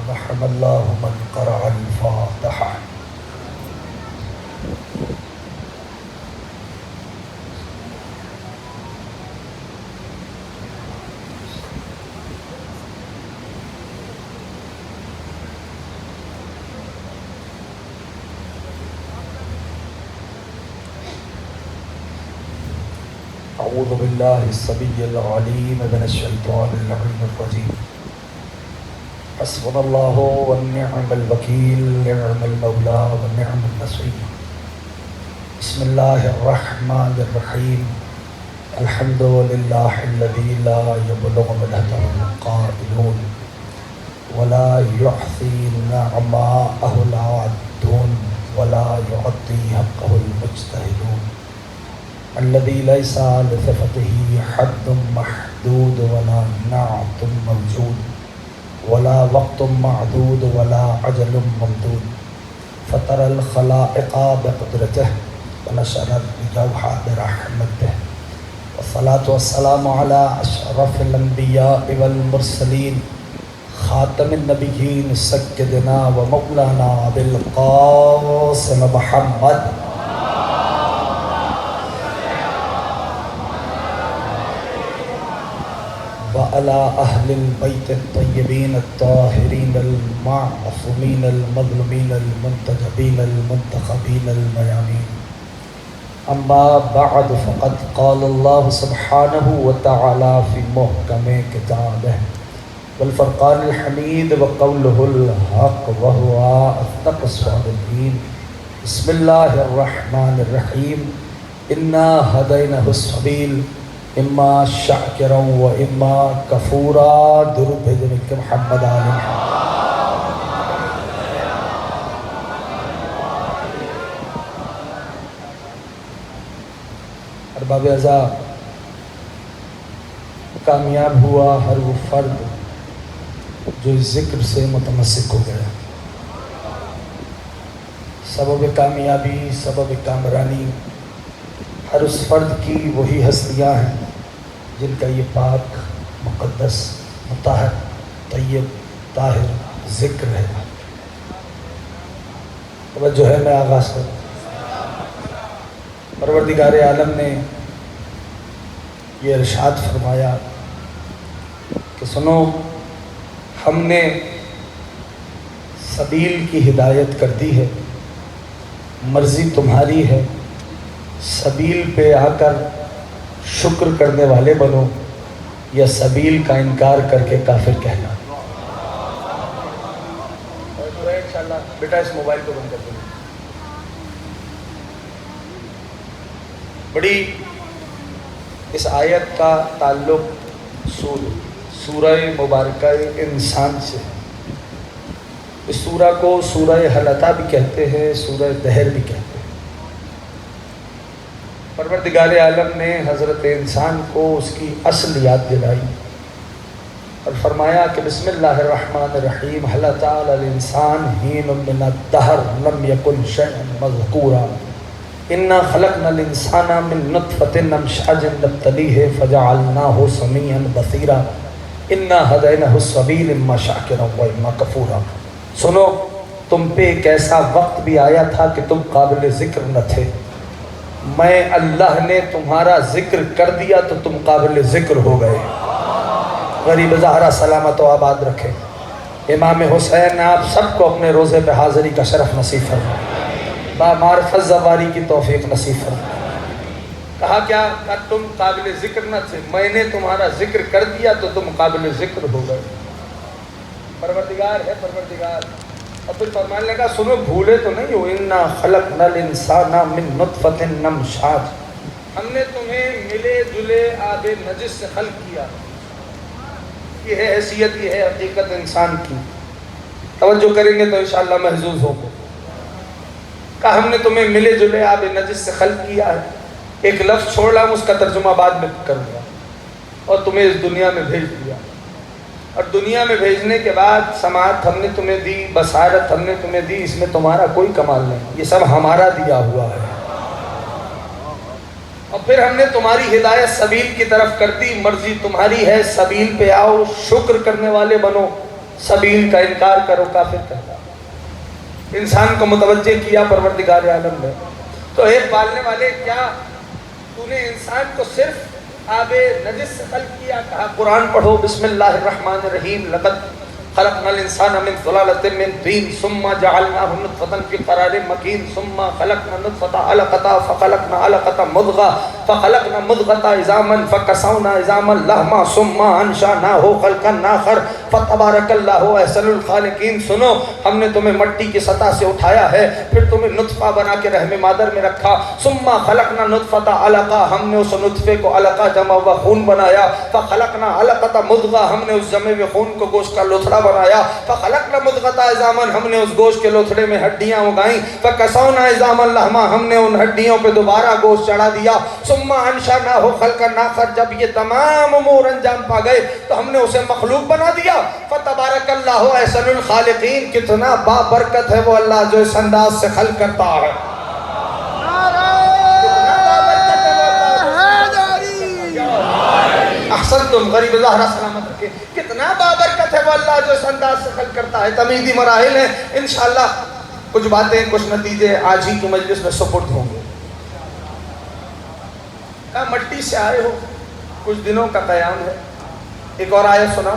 رحم اللہ من قرأ الفاتحہ۔ اعوذ باللہ السمیع العلیم من الشیطان اللعین الرجیم۔ حسبنا اللہ ونعم الوکیل، نعم المولا ونعم النصیر۔ بسم اللہ الرحمن الرحیم۔ الحمد للہ الذی لا یبلغ مدحہ القائلون ولا یحصی نعماءہ العادون ولا یعطی حقہ المجتہدون، الذي ليس لصفته حد محدود ولا نعت موجود ولا وقت معدود ولا عجل ممدود، فطر الخلائق بقدرته ونشر الجوح برحمته، والصلاة والسلام على أشرف الأنبياء والمرسلين، خاتم النبيين سيدنا ومولانا أبي القاسم محمد وعلى أهل البيت الطيبين الطاهرين المعصومين المظلومين المنتجبين المنتخبين الميامين، أما بعد فقد قال الله سبحانه وتعالى في محكم كتابه والفرقان الحميد وقوله الحق وهو أصدق الصادقين۔ بسم الله الرحمن الرحيم، إنا هديناه السبيل اما شاکرا و اما کفورا۔ درود بھیجیں مل کے محمد آل محمد۔ ارباب اعضاء، کامیاب ہوا ہر وہ فرد جو اس ذکر سے متمسک ہو گیا۔ سبب کامیابی، سبب کامرانی ہر اس فرد کی وہی ہستیاں ہیں جن کا یہ پاک، مقدس، مطہر، طیب، طاہر ذکر ہے۔ توجہ ہے، میں آغاز کروں۔ پروردگار عالم نے یہ ارشاد فرمایا کہ سنو، ہم نے سبیل کی ہدایت کر دی ہے، مرضی تمہاری ہے، سبیل پہ آ کر شکر کرنے والے بنو یا سبیل کا انکار کر کے کافر کہنا۔ انشاءاللہ بیٹا اس موبائل کو بند کر دیں۔ بڑی اس آیت کا تعلق سورہ مبارکہ انسان سے۔ اس سورہ کو سورہ حلقہ بھی کہتے ہیں، سورہ دہر بھی کہتے ہیں۔ پروردگار عالم نے حضرت انسان کو اس کی اصل یاد دلائی اور فرمایا کہ بسم اللہ الرحمن الرحیم، هل اتى على الانسان حين من الدهر لم يكن شيئا مذكورا، انا خلقنا الانسان من نطفة امشاج نبتليه فجعلناه سميعا بصيرا، انا هديناه السبيل اما شاكرا واما كفورا۔ سنو، تم پہ ایک ایسا وقت بھی آیا تھا کہ تم قابل ذکر نہ تھے، میں اللہ نے تمہارا ذکر کر دیا تو تم قابل ذکر ہو گئے۔ غریب زہرا سلامت و آباد رکھے۔ امام حسین آپ سب کو اپنے روزے پہ حاضری کا شرف نصیب فرمائے، با معرفت زواری کی توفیق نصیب فرمائے۔ کہا کیا کہ تم قابل ذکر نہ تھے، میں نے تمہارا ذکر کر دیا تو تم قابل ذکر ہو گئے۔ پروردگار ہے پروردگار۔ اور پھر فرمانے لگا سنو، بھولے تو نہیں ہو، انا خلقنا الانسان من نطفۃ امشاج، ہم نے تمہیں ملے جلے آب نجس سے خلق کیا۔ یہ ہے حیثیت، یہ ہے حقیقت انسان کی۔ توجہ کریں گے تو انشاءاللہ محظوظ ہو گے۔ کہا ہم نے تمہیں ملے جلے آب نجس سے خلق کیا ہے۔ ایک لفظ چھوڑ رہا ہوں، اس کا ترجمہ بعد میں کروں گا۔ اور تمہیں اس دنیا میں بھیج دیا، اور دنیا میں بھیجنے کے بعد سماعت ہم نے تمہیں دی، بصارت ہم نے تمہیں دی، اس میں تمہارا کوئی کمال نہیں، یہ سب ہمارا دیا ہوا ہے۔ اور پھر ہم نے تمہاری ہدایت سبیل کی طرف کر دی، مرضی تمہاری ہے، سبیل پہ آؤ، شکر کرنے والے بنو سبیل کا انکار کرو کافر کہتا. انسان کو متوجہ کیا پروردگار عالم نے. تو ایک پالنے والے، کیا تو نے انسان کو صرف آب نجس سے خلق کیا؟ کہا قرآن پڑھو، بسم اللہ الرحمن الرحیم، لقد خلقنا الانسان من سلالۃ من طین ثم جعلناه نطفة في قرار مکین ثم خلقنا نطفة علقة فخلقنا علقة مضغة فخلقنا مضغة عظاما فكسونا عظاما لحما ثم انشأناه خلقا آخر فتبارک اللہ احسن الخالقین. سنو، ہم نے تمہیں مٹی کی سطح سے اٹھایا ہے، پھر تمہیں نطفہ بنا کے رحم مادر میں رکھا. ثم خلقنا نطفة علقة، ہم نے اس نطفے کو علقہ جمع ہوا خون بنایا. فخلقنا علقة مضغة، ہم نے اس جمے ہوئے خون کو گوشت کا لوتھڑا بنایا. فخلقنا مضغة عظاما، ہم نے اس گوشت کے لوتھڑے میں ہڈیاں اگائیں. فکسونا عظاما لحما، ہم نے ان ہڈیوں پہ دوبارہ گوشت چڑھا دیا. ثم انشأناه خلقا آخر، جب یہ تمام امور انجام پا گئے تو ہم نے اسے مخلوق بنا دیا. فتبارک اللہ احسن الخالقین، کتنا بابرکت ہے وہ اللہ جو اس انداز سے خلق کرتا ہے. احسنتم، غریب زہرا سلامت رکھے. کتنا بابرکت ہے وہ اللہ جو اس انداز سے خلق کرتا ہے. تمہیدی مراحل ہیں، انشاءاللہ کچھ باتیں کچھ نتیجے آج ہی کی مجلس میں سپرد ہوں گے. کہا مٹی سے آئے ہو، کچھ دنوں کا قیام ہے. ایک اور آیت سنا،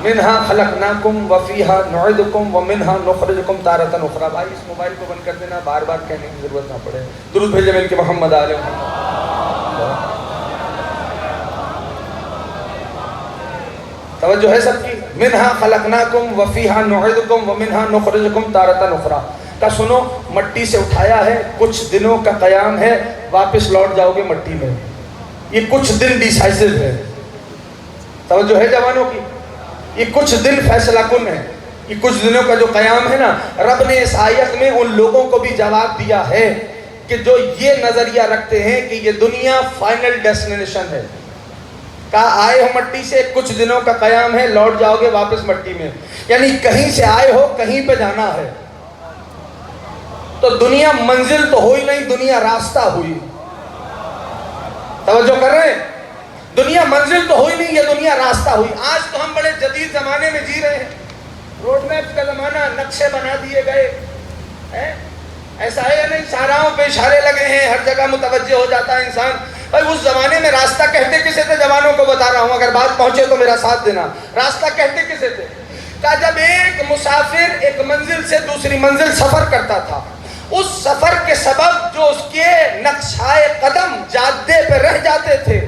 منہا خلقناکم وفیہا نعیدکم ومنہا نخرجکم تارۃ اخری. بھائی اس موبائل کو بند کر دینا، بار بار کہنے کی ضرورت نہ پڑے. درود بھیجے مل کے محمد آل محمد. توجہ ہے سب کی. منہا خلقناکم وفیہا نعیدکم ومنہا نخرجکم تارۃ اخری. کا سنو، مٹی سے اٹھایا ہے، کچھ دنوں کا قیام ہے، واپس لوٹ جاؤ گے مٹی میں. یہ کچھ دن ڈیسائزو ہے. توجہ ہے جوانوں کی، یہ کچھ دن فیصلہ کن ہے. یہ کچھ دنوں کا جو قیام ہے نا، رب نے اس آیت میں ان لوگوں کو بھی جواب دیا ہے کہ جو یہ نظریہ رکھتے ہیں کہ یہ دنیا فائنل ڈیسٹینیشن ہے. کہا آئے ہو مٹی سے، کچھ دنوں کا قیام ہے، لوٹ جاؤ گے واپس مٹی میں. یعنی کہیں سے آئے ہو، کہیں پہ جانا ہے. تو دنیا منزل تو ہوئی نہیں، دنیا راستہ ہوئی. توجہ کر رہے ہیں؟ دنیا منزل تو ہوئی نہیں، یہ دنیا راستہ ہوئی. آج تو ہم بڑے جدید زمانے میں جی رہے ہیں. روڈ میپ کا زمانہ، نقشے بنا دیے گئے. ایسا ہے یا نہیں؟ شاہراہوں پہ اشارے لگے ہیں، ہر جگہ متوجہ ہو جاتا ہے انسان. بھائی اس زمانے میں راستہ کہتے کسے تھے؟ جوانوں کو بتا رہا ہوں، اگر بات پہنچے تو میرا ساتھ دینا. راستہ کہتے کسے تھے؟ کہ جب ایک مسافر ایک منزل سے دوسری منزل سفر کرتا تھا، اس سفر کے سبب جو اس کے نقشۂ قدم جادے پہ رہ جاتے تھے.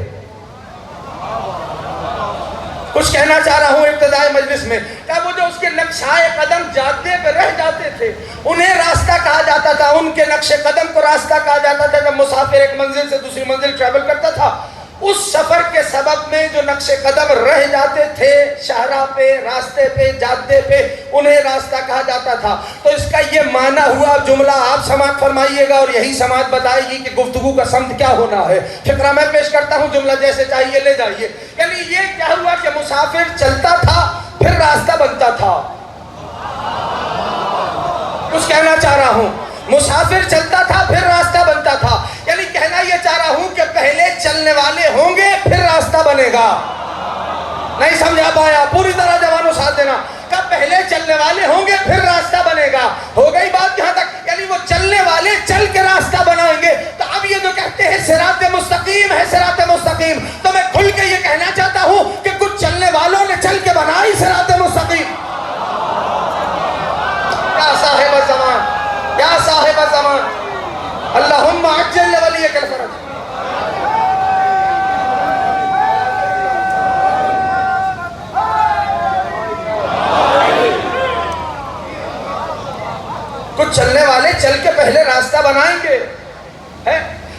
کچھ کہنا چاہ رہا ہوں ابتدائی مجلس میں، کہ وہ جو اس کے نقشۂ قدم جادے پہ رہ جاتے تھے انہیں راستہ کہا جاتا تھا. ان کے نقش قدم کو راستہ کہا جاتا تھا. جب مسافر ایک منزل سے دوسری منزل ٹریول کرتا تھا، اس سفر کے سبب میں جو نقش قدم رہ جاتے تھے شاہراہ پہ، راستے پہ، جادے پہ، انہیں راستہ کہا جاتا تھا. تو اس کا یہ معنی ہوا، جملہ آپ سماعت فرمائیے گا اور یہی سماعت بتائے گی کہ گفتگو کا سمت کیا ہونا ہے. فکرہ میں پیش کرتا ہوں، جملہ جیسے چاہیے لے جائیے. یعنی یہ کیا ہوا کہ مسافر چلتا تھا پھر راستہ بنتا تھا. کچھ کہنا چاہ رہا ہوں، مسافر چلتا تھا پھر راستہ بنتا تھا. یعنی کہنا یہ چاہ رہا ہوں کہ پہلے چلنے والے ہوں گے پھر راستہ بنے گا. نہیں سمجھا پایا؟ پوری طرح جوانوں ساتھ دینا. کہ پہلے چلنے والے ہوں گے پھر راستہ بنے گا. ہو گئی بات یہاں تک؟ یعنی وہ چلنے والے چل کے راستہ بنائیں گے. تو اب یہ جو کہتے ہیں صراط مستقیم ہے، صراط مستقیم، تو میں کھل کے یہ کہنا چاہتا ہوں کہ کچھ چلنے والوں نے چل کے بنائی صراط مستقیم. یا صاحب الزمان، یا صاحب الزمان، اللہم عجل لولیک الفرج. کچھ چلنے والے چل کے پہلے راستہ بنائیں گے،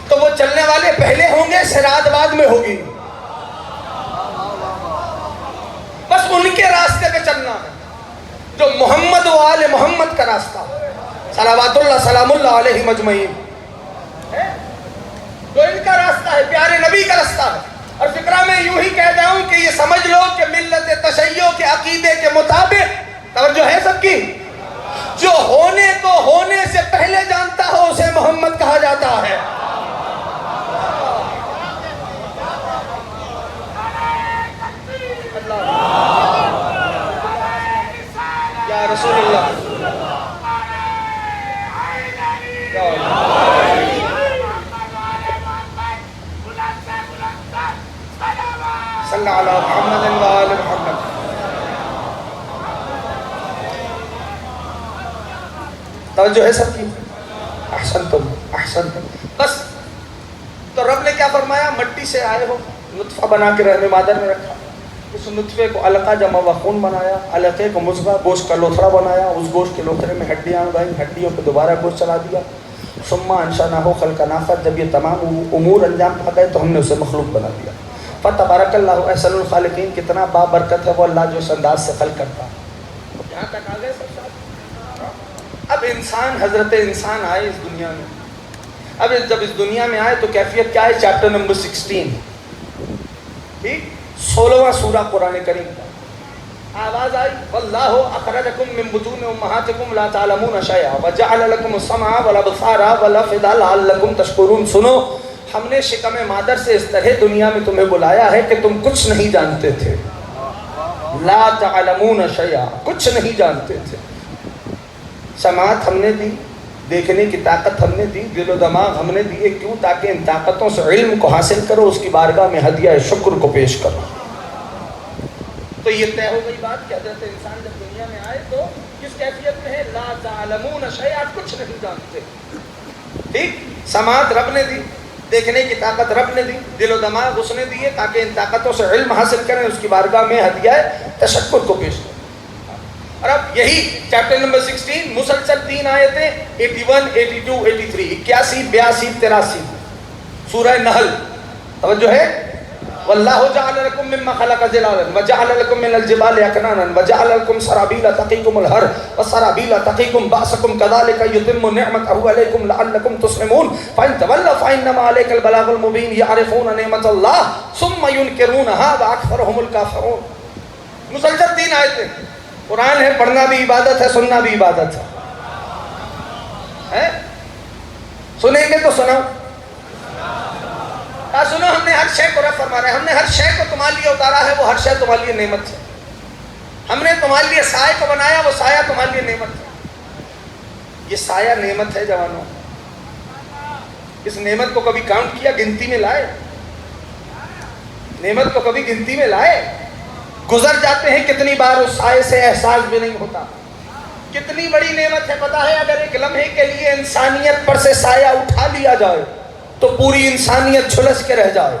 تو وہ چلنے والے پہلے ہوں گے، صراط بعد میں ہوگی. بس ان کے راستے پہ چلنا ہے جو محمد و آل محمد کا راستہ ہے، صلوات اللہ سلام اللہ علیہ مجمعین. جو ان کا راستہ ہے، پیارے نبی کا راستہ ہے. اور فکرہ میں یوں ہی کہہ جاؤں کہ یہ سمجھ لو کہ ملت تشیع کے عقیدے کے مطابق، توجہ ہے سب کی، جو ہونے کو ہونے سے پہلے جانتا ہو اسے محمد کہا جاتا ہے. یا رسول اللہ، صلی علی محمد و آل محمد. توجہ ہے سب کی؟ احسنتم احسنتم. بس تو رب نے کیا فرمایا؟ مٹی سے آئے ہو، نطفہ بنا کے رحم مادر میں رکھا، اس نطفے کو علقہ جمع و خون بنایا، علقے کو مضغہ گوشت کا لوتھڑا بنایا، اس گوشت کے لوتھڑے میں ہڈیاں اگائیں، ہڈیوں پہ دوبارہ گوشت چلا دیا. ثم انشأناه خلقا آخر، جب یہ تمام امور انجام پا گئے تو ہم نے اسے مخلوق بنا دیا. فتبارک اللہ احسن الخالقین، کتنا بابرکت ہے وہ اللہ جو اس انداز سے خلق کرتا ہے. یہاں تک آ گئے سب ساتھ. اب انسان، حضرت انسان آئے اس دنیا میں. اب جب اس دنیا میں آئے تو کیفیت کیا ہے؟ چیپٹر نمبر 16، ٹھیک، 16واں سورہ قرآن کریم کا. آواز آئی واللہ اخرجکم من بطون امہاتکم لا تعلمون شیئا وجعل لکم السمع والابصار والافئدہ لعلکم تشکرون. سنو، ہم نے شکم مادر سے اس طرح دنیا میں تمہیں بلایا ہے کہ تم کچھ نہیں جانتے تھے. لا تعلمون شیئا، کچھ نہیں جانتے تھے. سماعت ہم نے دی، دیکھنے کی طاقت ہم نے دی، دل و دماغ ہم نے دیے. کیوں؟ تاکہ ان طاقتوں سے علم کو حاصل کرو، اس کی بارگاہ میں ہدیہ شکر کو پیش کرو. تو یہ طے ہو گئی بات کہ حضرت انسان جب دنیا میں آئے تو کس کیفیت میں ہے؟ لا تعلمون شیئا، کچھ نہیں جانتے. ٹھیک، سماعت رب نے دی، دیکھنے کی طاقت رب نے دی، دل و دماغ اس نے دیے تاکہ ان طاقتوں سے علم حاصل کریں، اس کی بارگاہ میں ہدیہ تشکر کو پیش کریں. اور اب یہی چیپٹر نمبر 16 مسلسل 3 آیتیں 81 82 83 81 82 83 سورہ نحل. توجہ ہے؟ واللہ جعل لکم مما خلق ظلالا وجعل لکم من الجبال اکنانا وجعل لکم سرابیل تقیکم الحر وسرابیل تقیکم باسکم کذالک یتم نعمته علیکم لعلکم تسلمون فإن تولوا فإنما علیک البلاغ المبین یعرفون نعمت اللہ ثم ینکرونها واکثرهم الکافرون. مسلسل 3 آیتیں. قرآن ہے، پڑھنا بھی عبادت ہے، سننا بھی عبادت ہے. سنیں گے تو سناؤ. سنو، ہم نے ہر شے کو رب فرما رہے ہیں، ہم نے ہر شے کو تمہارے لیے اتارا ہے، وہ ہر شے تمہارے لیے نعمت ہے. ہم نے تمہارے لیے سائے کو بنایا، وہ سایہ تمہارے لیے نعمت ہے. یہ سایہ نعمت ہے جوانوں. اس نعمت کو کبھی کاؤنٹ کیا؟ گنتی میں لائے؟ نعمت کو کبھی گنتی میں لائے؟ گزر جاتے ہیں کتنی بار، اس سائے سے احساس بھی نہیں ہوتا. کتنی بڑی نعمت ہے پتہ ہے؟ اگر ایک لمحے کے لیے انسانیت پر سے سایہ اٹھا لیا جائے تو پوری انسانیت جھلس کے رہ جائے.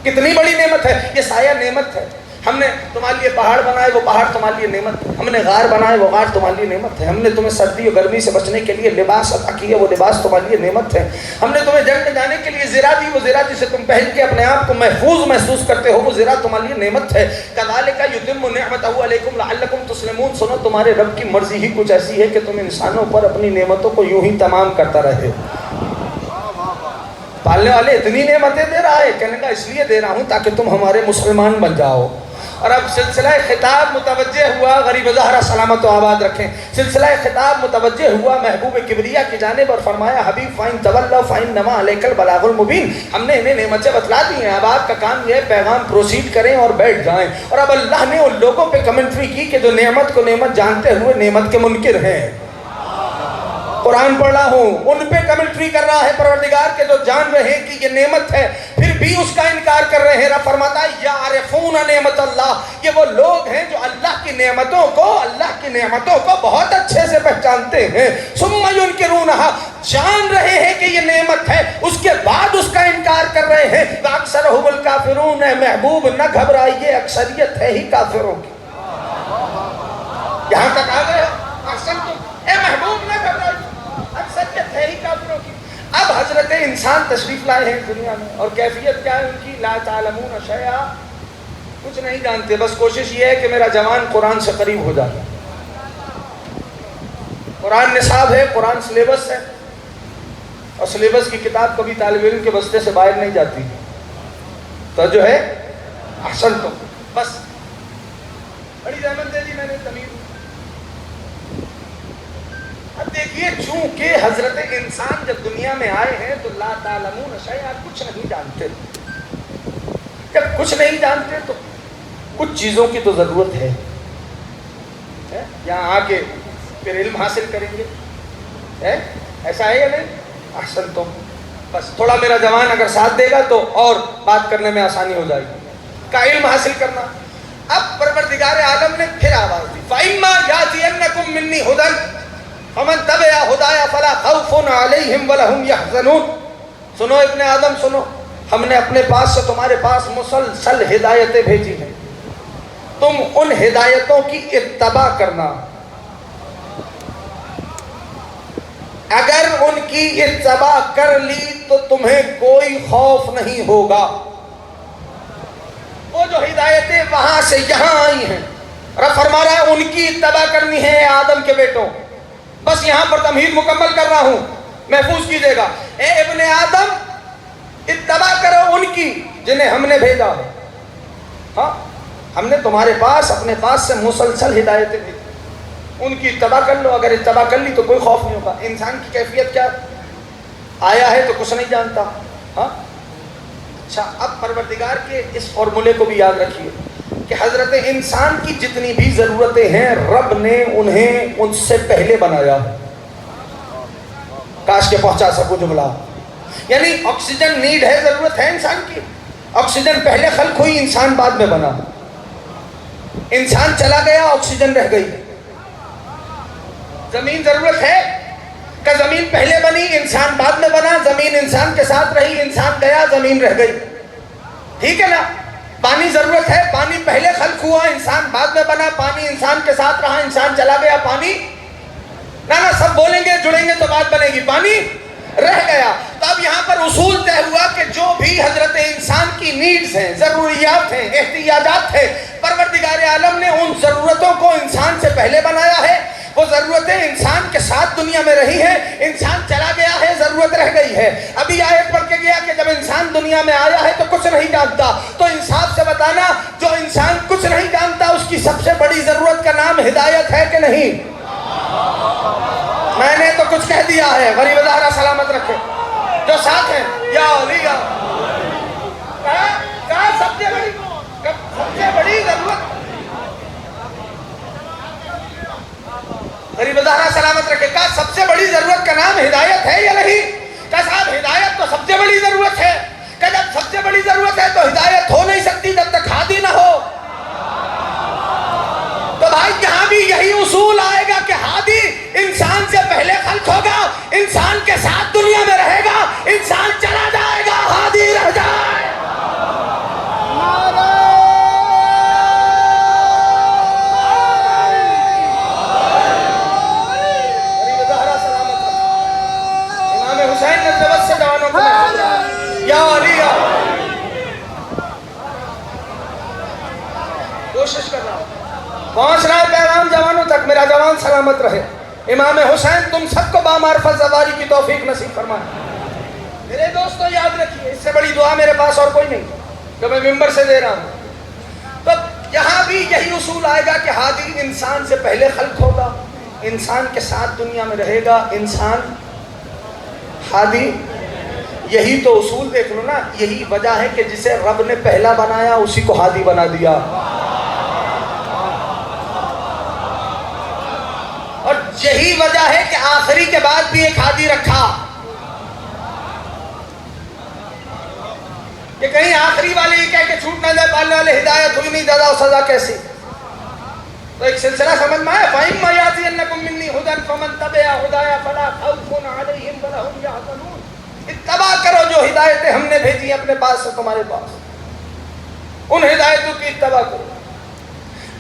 کتنی بڑی نعمت ہے یہ سایہ. نعمت ہے. ہم نے تمہارے لیے پہاڑ بنائے، وہ پہاڑ تمہارے لیے نعمت ہے. ہم نے غار بنائے، وہ غار تمہارے لیے نعمت ہے. ہم نے تمہیں سردی اور گرمی سے بچنے کے لیے لباس عطا کیے، وہ لباس تمہارے لیے نعمت ہے. ہم نے تمہیں جنگ میں جانے کے لیے زرہ دی، وہ زرہ جسے تم پہن کے اپنے آپ کو محفوظ محسوس کرتے ہو، وہ زرہ تمہارے لیے نعمت ہے. کذالک یتم نعمتہ علیکم لعلکم تسلمون. سنو، تمہارے رب کی مرضی ہی کچھ ایسی ہے کہ تم انسانوں پر اپنی نعمتوں کو یوں ہی تمام کرتا رہے. پالنے والے اتنی نعمتیں دے رہا ہے، کہنے کا اس لیے دے رہا ہوں تاکہ تم ہمارے مسلمان بن جاؤ. اور اب سلسلہ خطاب متوجہ ہوا، غریب زہرا سلامت و آباد رکھیں، سلسلہ خطاب متوجہ ہوا محبوب کبریا کی جانب اور فرمایا حبیب فَإِن تَوَلَّوْا فَإِنَّمَا عَلَيْكَ الْبَلَاغُ الْمُبِينُ. ہم نے انہیں نعمتیں بتلا دی ہیں، اب آپ کا کام یہ ہے پیغام پروسیڈ کریں اور بیٹھ جائیں. اور اب اللہ نے ان لوگوں پہ کمنٹری کی کہ جو نعمت کو نعمت جانتے ہوئے نعمت کے منکر ہیں. قرآن پڑھ رہا ہوں، ان پہ کمنٹری کر رہا ہے پروردگار کے جو جان رہے ہیں کہ یہ نعمت ہے پھر بھی اس کا انکار کر رہے ہیں. رب فرماتا ہے یعرفون نعمت اللہ، یہ وہ لوگ ہیں جو اللہ کی نعمتوں کو بہت اچھے سے پہچانتے ہیں. ثم ینکرونہا، جان رہے ہیں کہ یہ نعمت ہے، اس کے بعد اس کا انکار کر رہے ہیں. واکثرھم الکافرون. محبوب نہ گھبرائیے، اکثریت ہے ہی کافروں کی. یہاں تک آ گئے اے محبوب نہ گھبرائیے، اکثریت ہے ہی کافروں کی. اب حضرت انسان تشریف لائے ہیں دنیا میں اور کیفیت کیا ہے ان کی؟ لا تعلمون شیئا، کچھ نہیں جانتے. بس کوشش یہ ہے کہ میرا جوان قرآن سے قریب ہو جائے. قرآن نصاب ہے، قرآن سلیبس ہے، اور سلیبس کی کتاب کبھی طالب علم کے بستے سے باہر نہیں جاتی. تو جو ہے احسن تو بس بڑی رحمت دے دی میں نے تمیر. اب دیکھیے، چونکہ حضرت انسان جب دنیا میں آئے ہیں تو لا تعلمون شیئا، کچھ نہیں جانتے. جب کچھ نہیں جانتے تو کچھ چیزوں کی تو ضرورت ہے. یہاں آ کے پھر علم حاصل کریں گے. ایسا ہے یا نہیں؟ احسن تم. بس تھوڑا میرا جوان اگر ساتھ دے گا تو اور بات کرنے میں آسانی ہو جائے گی. کا علم حاصل کرنا. اب پروردگار عالم نے پھر آواز دی فَإِمَّا يَأْتِيَنَّكُم مِّنِّي هُدًى فَمَن تَبِعَ هُدَايَ فَلَا خَوْفٌ عَلَيْهِمْ وَلَا هُمْ يَحْزَنُونَ. سنو ابن آدم سنو، ہم نے اپنے پاس سے تمہارے پاس مسلسل ہدایتیں بھیجی ہیں، تم ان ہدایتوں کی اتباع کرنا. اگر ان کی اتباع کر لی تو تمہیں کوئی خوف نہیں ہوگا. وہ جو ہدایتیں وہاں سے یہاں آئی ہیں، رب فرما رہا ہے ان کی اتباع کرنی ہے آدم کے بیٹوں. بس یہاں پر تمہید مکمل کر رہا ہوں، محفوظ کیجئے گا. اے ابن آدم اتباع کرو ان کی جنہیں ہم نے بھیجا ہے. ہاں ہم نے تمہارے پاس اپنے پاس سے مسلسل ہدایتیں بھیجی، ان کی اتباع کر لو. اگر اتباع کر لی تو کوئی خوف نہیں ہوگا. انسان کی کیفیت کیا آیا ہے تو کچھ نہیں جانتا. ہاں اچھا، اب پروردگار کے اس فارمولے کو بھی یاد رکھیے کہ حضرت انسان کی جتنی بھی ضرورتیں ہیں رب نے انہیں ان سے پہلے بنایا. کاش کے پہنچا سکوں جملہ. یعنی آکسیجن نیڈ ہے، ضرورت ہے انسان کی. آکسیجن پہلے خلق ہوئی، انسان بعد میں بنا. انسان چلا گیا، آکسیجن رہ گئی. زمین ضرورت ہے کہ زمین پہلے بنی، انسان بعد میں بنا. زمین انسان کے ساتھ رہی، انسان گیا، زمین رہ گئی. ٹھیک ہے نا؟ پانی ضرورت ہے، پانی پہلے خلق ہوا، انسان بعد میں بنا. پانی انسان کے ساتھ رہا، انسان چلا گیا، پانی نہ سب بولیں گے جڑیں گے تو بات بنے گی، پانی رہ گیا. تو اب یہاں پر اصول طے ہوا کہ جو بھی حضرت انسان کی نیڈز ہیں، ضروریات ہیں، احتیاجات ہیں، پروردگار عالم نے ان ضرورتوں کو انسان سے پہلے بنایا ہے. وہ ضرورتیں انسان کے ساتھ دنیا میں رہی ہیں، انسان چلا گیا ہے، ضرورت رہ گئی ہے. ابھی آیت پڑھ کے گیا کہ جب انسان دنیا میں آیا ہے تو کچھ نہیں جانتا. تو انصاف سے بتانا، جو انسان کچھ نہیں جانتا اس کی سب سے بڑی ضرورت کا نام ہدایت ہے کہ نہیں؟ میں نے تو کچھ کہہ دیا ہے. غریب زہرا سلامت رکھے. جو ساتھ ہیں یا علی یا کہا سب سے بڑی ضرورت. غریب زہرا سلامت رکھے. کہا سب سے بڑی ضرورت کا نام ہدایت ہے یا نہیں؟ کہا صاحب ہدایت تو سب سے بڑی ضرورت ہے. کہ جب سب سے بڑی ضرورت ہے تو ہدایت ہو نہیں سکتی جب تک ہادی نہ ہو. تو بھائی یہاں بھی یہی اصول آئے گا کہ ہادی انسان سے پہلے خلق ہوگا، انسان کے ساتھ دنیا میں رہے گا، انسان چلا جائے گا، ہادی رہ جائے. امام حسین نے زبر سے جوانوں کو یا علی کوشش کر رہا ہوں، پہنچ رہا ہے پیغام جوانوں تک. میرا جوان سلامت رہے. امام حسین تم سب کو بامعرفت زواری کی توفیق نصیب فرمائے. میرے دوستو یاد رکھیے، اس سے بڑی دعا میرے پاس اور کوئی نہیں جو میں ممبر سے دے رہا ہوں. تو یہاں بھی یہی اصول آئے گا کہ ہادی انسان سے پہلے خلق ہوگا، انسان کے ساتھ دنیا میں رہے گا، انسان ہادی. یہی تو اصول دیکھ لو نا، یہی وجہ ہے کہ جسے رب نے پہلا بنایا اسی کو ہادی بنا دیا. اور یہی وجہ ہے کہ آخری کے بعد بھی ایک ہادی رکھا کہ کہیں آخری والے یہ کہہ کے چھوٹ نہ جائے پالنے والے ہدایت ہوئی نہیں، جزا و سزا کیسی. تو ایک سلسلہ سمجھ میں آیا. فَإِمَّا يَأْتِيَنَّكُم مِّنِّي هُدًى فَمَن تَبِعَ هُدَايَ فَلَا خَوْفٌ عَلَيْهِمْ وَلَا هُمْ يَحْزَنُونَ. اتباع کرو جو ہدایتیں ہم نے بھیجی ہیں اپنے پاس سے تمہارے پاس، ان ہدایتوں کی اتباع کرو.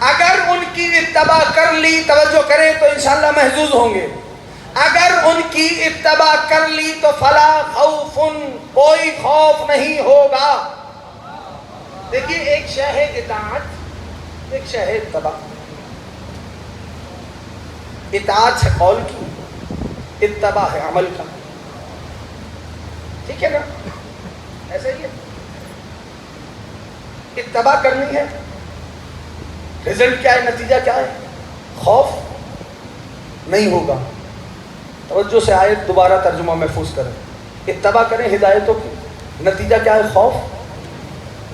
اگر ان کی اتباع کر لی، توجہ کریں تو انشاءاللہ محظوظ ہوں گے. اگر ان کی اتباع کر لی تو فلا خوف، کوئی خوف نہیں ہوگا. دیکھیے ایک شے ہے اطاعت، ایک شے ہے اتباع. اطاعت ہے قول کی، اتباع ہے عمل کا. ٹھیک ہے نا؟ ایسا ہی ہے. اتباع کرنی ہے، رزلٹ کیا ہے، نتیجہ کیا ہے؟ خوف نہیں ہوگا. توجہ سے آیت دوبارہ ترجمہ محفوظ کریں. اتباع کریں ہدایتوں کی، نتیجہ کیا ہے؟ خوف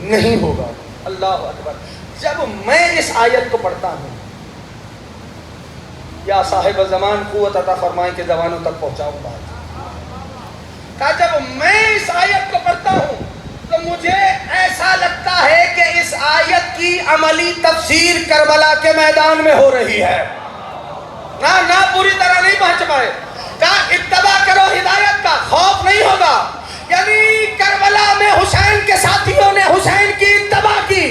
نہیں ہوگا. اللہ اکبر. جب میں اس آیت کو پڑھتا ہوں یا صاحب زمان قوت عطا فرمائیں کہ جوانوں تک پہنچاؤں بات. کہا جب میں اس آیت کو پڑھتا ہوں تو مجھے ایسا لگتا ہے کہ اس آیت کی عملی تفسیر کربلا کے میدان میں ہو رہی ہے. نہ پوری طرح نہیں پہنچ پائے. کہا اتباع کرو ہدایت کا، خوف نہیں ہوگا. یعنی کربلا میں حسین کے ساتھیوں نے حسین کی اتباع کی.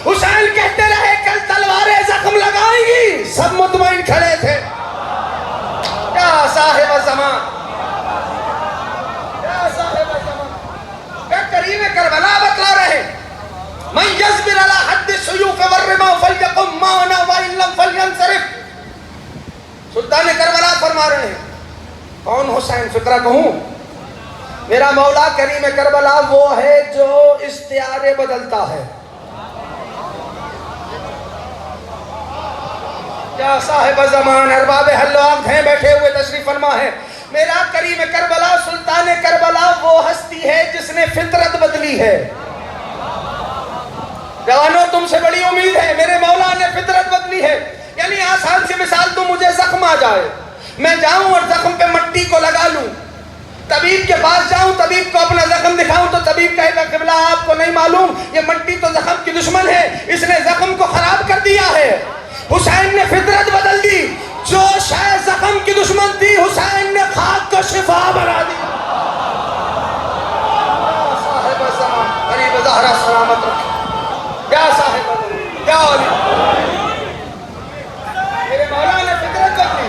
حسین کہتے رہے کل تلواریں زخم لگائیں گی، سب مطمئن کھڑے تھے. یا صاحب زمان، یا صاحب زمان، کہ کریم کربلا بتلا رہے من یصبر علی حد السیوف والرماح فلیقم معنا وان لم فلینصرف. سلطان کربلا فرما رہے ہیں کون حسین؟ فقرہ کہوں؟ میرا مولا کریم کربلا وہ ہے جو استعارے بدلتا ہے. کیا صاحب زمان ارباب حل و عقد ہیں بیٹھے ہوئے تشریف فرما ہے. میرا کریم کربلا سلطان کربلا وہ ہستی ہے جس نے فطرت بدلی ہے. جوانوں تم سے بڑی امید ہے، میرے مولا نے فطرت بدلی ہے. یعنی آسان سی مثال، تو مجھے زخم آ جائے، میں جاؤں اور زخم پہ مٹی کو لگا لوں، طبیب کے پاس جاؤں، طبیب کو اپنا زخم دکھاؤں تو طبیب کہے گا قبلہ آپ کو نہیں معلوم یہ مٹی تو زخم کی دشمن ہے، اس نے زخم کو خراب کر دیا ہے. حسین نے فطرت بدل دی، جو شاید زخم کی دشمن تھی حسین نے خاک کو شفا بنا دی. صاحب زمان غریب زہرا سلامت رکھے. یا صاحب زمان، یا علی، میرے مولا نے فطرت بدلی.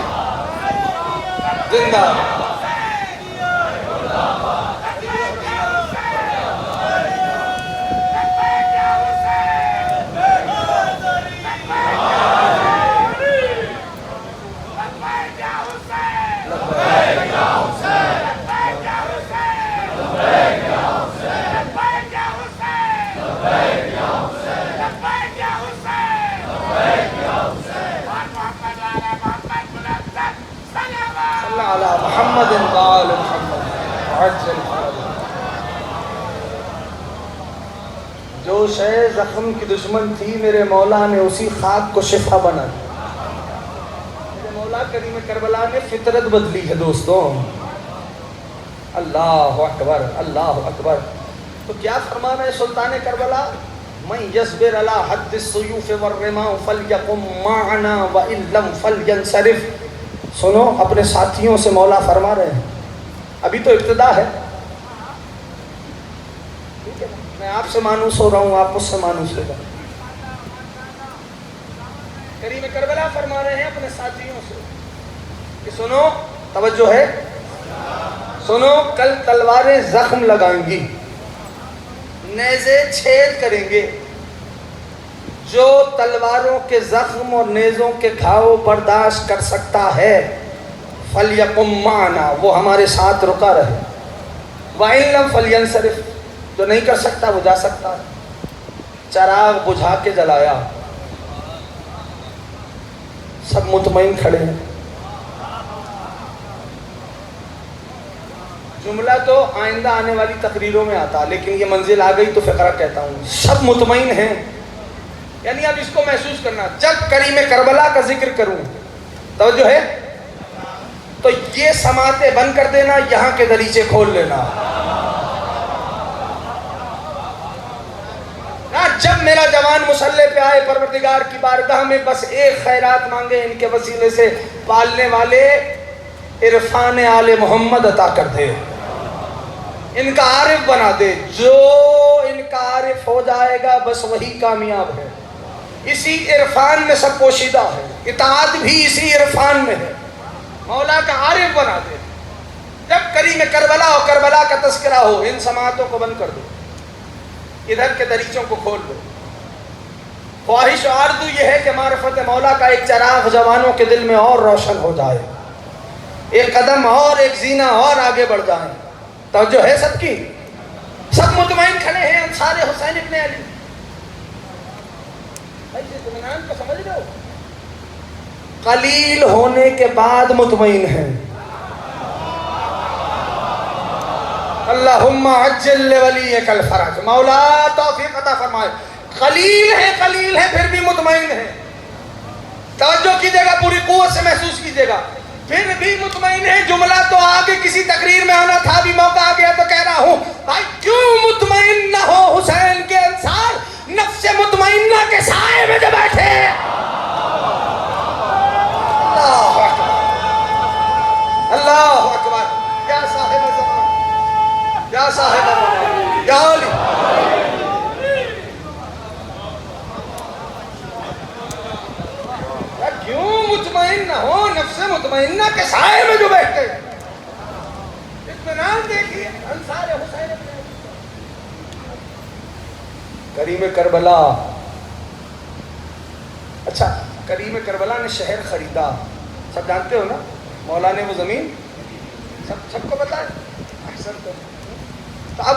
زندہ محمد قال محمد عجل جو شے زخم کی دشمن تھی میرے مولا نے اسی خاک کو شفا بنا دی. میرے مولا کریم کربلا نے فطرت بدلی ہے دوستوں. اللہ اکبر، اللہ اکبر. تو کیا فرمانا ہے سلطان کربلا؟ من یصبر علی حد السیوف والرماح فلیقم معنا وان لم فلینصرف. سنو، اپنے ساتھیوں سے مولا فرما رہے ہیں، ابھی تو ابتدا ہے، ٹھیک ہے، میں آپ سے مانوس ہو رہا ہوں، آپ مجھ سے مانوس ہو رہا ہوں. کریم کربلا فرما رہے ہیں اپنے ساتھیوں سے کہ سنو، توجہ ہے، سنو، کل تلواریں زخم لگائیں گی، نیزے چھید کریں گے. جو تلواروں کے زخم اور نیزوں کے گھاؤ برداشت کر سکتا ہے فَلْيَقُمْ مَعَنَا، وہ ہمارے ساتھ رکا رہے. وَإِن لَمْ فَلْيَنْصَرِفْ، جو نہیں کر سکتا وہ جا سکتا ہے. چراغ بجھا کے جلایا، سب مطمئن کھڑے ہیں. جملہ تو آئندہ آنے والی تقریروں میں آتا، لیکن یہ منزل آ گئی تو فقرہ کہتا ہوں. سب مطمئن ہیں. یعنی اب اس کو محسوس کرنا، جب کریم کربلا کا ذکر کروں، توجہ ہے، تو یہ سماعتیں بند کر دینا، یہاں کے دریچے کھول لینا. جب میرا جوان مسلح پہ آئے پروردگار کی بارگاہ میں بس ایک خیرات مانگے، ان کے وسیلے سے پالنے والے عرفان آل محمد عطا کر دے، ان کا عارف بنا دے. جو ان کا عارف ہو جائے گا بس وہی کامیاب ہے. اسی عرفان میں سب پوشیدہ ہے، اطاعت بھی اسی عرفان میں ہے. مولا کا عارف بنا دے. جب کریم کربلا اور کربلا کا تذکرہ ہو، ان سماعتوں کو بند کر دو، ادھر کے دریچوں کو کھول دو. خواہش و آرزو یہ ہے کہ معرفت مولا کا ایک چراغ جوانوں کے دل میں اور روشن ہو جائے، ایک قدم اور، ایک زینہ اور آگے بڑھ جائیں. توجہ ہے سب کی؟ سب مطمئن کھڑے ہیں انصار حسین ابن علی. اطمینان کو سمجھ لو، قلیل ہونے کے بعد مطمئن ہیں. اللہم عجل لولیک الفرج، مولا توفیق عطا فرمائے. قلیل ہیں پھر بھی مطمئن ہیں. توجہ کیجیے گا، پوری قوت سے محسوس کیجیے گا. پھر بھی مطمئن ہے. جملہ تو آگے کسی تقریر میں آنا تھا، بھی موقع آ گیا تو کہہ رہا ہوں. بھائی کیوں مطمئن نہ ہو حسین کے انصار نفس مطمئنہ کے سائے میں جو بیٹھے. اللہ اکبر، اللہ اکبر. یا صاحب زمان، یا صاحب زمان، یا علی. کیوں مطمئن نہ ہو نفس مطمئنہ کے سائے میں جو بیٹھتے. اطمینان دیکھیے انصار حسین ابن علی. کریم کربلا. اچھا، کریم کربلا نے شہر خریدا، سب جانتے ہو نا. مولا نے وہ زمین سب کو پتا ہے. احسن. تو اب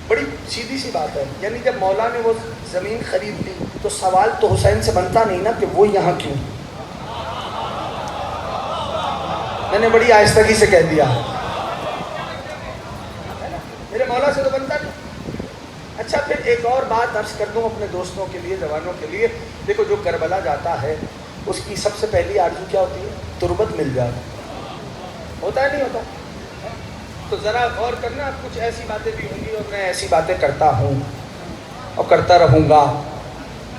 بڑی سیدھی سی بات ہے، یعنی جب مولا نے وہ زمین خرید لی تو سوال تو حسین سے بنتا نہیں نا کہ وہ یہاں کیوں. میں نے بڑی آہستگی سے کہہ دیا، میرے مولا سے تو بنتا نہیں. اچھا، پھر ایک اور بات عرض کر دوں اپنے دوستوں کے لیے، جوانوں کے لیے. دیکھو، جو کربلا جاتا ہے اس کی سب سے پہلی آرزو کیا ہوتی ہے؟ تربت مل جائے. ہوتا ہے نہیں ہوتا؟ تو ذرا غور کرنا، اب کچھ ایسی باتیں بھی ہوں گی اور میں ایسی باتیں کرتا ہوں اور کرتا رہوں گا.